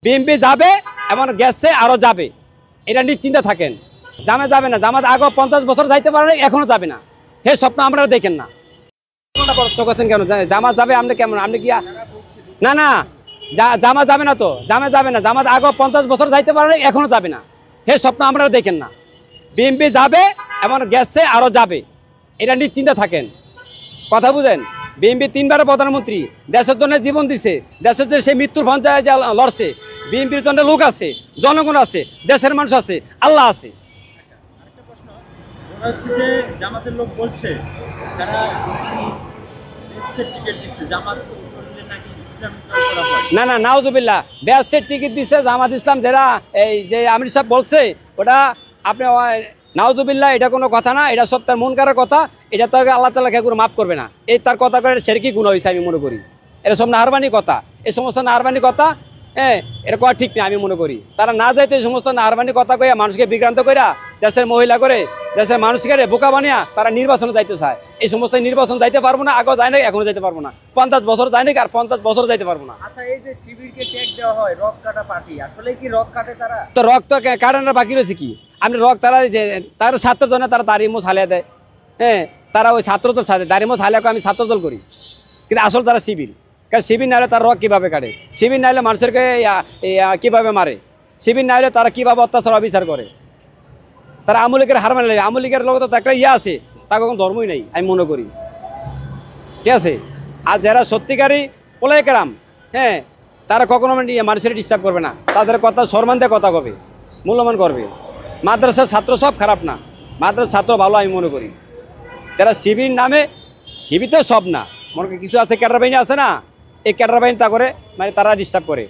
BNP যাবে এমন গেছে আরো যাবে, এটা নিশ্চিন্তে থাকেন। যাবে না, জামাত আগে 50 বছর যাইতে পারে, এখনো যাবে না। হে স্বপ্ন আপনারা দেখেন না, কেন জামাত যাবে? আপনি কেমন? আপনি কি না না জামাত যাবে না, তো যাবে না। জামাত আগে 50 বছর যাইতে পারে, এখনো যাবে না। হে স্বপ্ন আপনারা দেখেন না। বিএনপি যাবে এমন গেছে আরো যাবে, এটা নিশ্চিন্তে থাকেন। কথা বুঝেন? বিএনপি 3 বারের প্রধানমন্ত্রী, দেশের জন্য জীবন দিছে, দেশের জন্য সে মৃত্যুর পর্যায়ে লড়ছে। বিএনপির জন্য লোক আছে, জনগণ আছে, দেশের মানুষ আছে, আল্লাহ আছে। জামাতের লোক বলছে না না নাউজুবিল্লাহ, বেহেশতের টিকিট দিচ্ছে জামাত ইসলাম। যারা এই যে আমির সাহেব বলছে, ওটা আপনি নাউজুবিল্লাহ, এটা কোনো কথা না। এটা সব তার মন করার কথা। এটা তো আল্লাহ তাআলা কেউ মাফ করবে না। এই তার কথা করে সেরকি গুণ হয়েছে আমি মনে করি। এটা সব নাহারবানি কথা, এই সমস্ত নাহারবানি কথা এটা করা ঠিক না। আমি মনে করি তারা না যাইতে এই সমস্ত নাহারবানি কথা কইয়া মানুষকে বিভ্রান্ত কইরা, দেশের মহিলা করে, দেশের মানুষকে বোকা বানিয়া তারা নির্বাচনে যাইতে চায়। এই সমস্ত নির্বাচন যাইতে পারবো না, আগেও যায় না, এখনো যাইতে পারবো না। 50 বছর যায় না, আর 50 বছর যাইতে পারবো না। আচ্ছা, এই যে শিবিরকে ট্যাগ দেওয়া হয় রক কাটা পার্টি, আসলে কি রক কাটে তারা? তো রক্ত কাটানোর বাকি রয়েছে কি? আপনি তারা যে তারা ছাত্র জন্য তারা দাঁড়িয়ে হালিয়া দেয়। তারা ওই ছাত্রদল সাথে দাঁড়িয়ে হালিয়া আমি ছাত্রদল করি, কিন্তু আসল তারা শিবির। কারণ শিবির নাহলে তার রক কীভাবে কাটে? শিবির নাহলে মানুষেরকে কীভাবে মারে? শিবির নাহলে তারা কীভাবে অত্যাচার অবিচার করে? তারা আওয়ামী লীগের হার মানে, আওয়ামী লীগের লোক তো একটা আছে, তার কোনো ধর্মই নেই আমি মনে করি। ঠিক আছে? আর যারা সত্যিকারই পোলাইকেরাম, তারা কখনো মানুষের ডিস্টার্ব করবে না। তাদের কথা সম্মান দিয়ে কথা কবে, মূল্যমান করবে। মাদ্রাসার ছাত্র সব খারাপ না, মাদ্রাসার ছাত্র ভালো আমি মনে করি। যারা শিবির নামে, শিবির তো সব না, মনে কিছু আছে ক্যাডার বাহিনী আছে না, এই ক্যাডার বাহিনী তা করে তারা ডিস্টার্ব করে।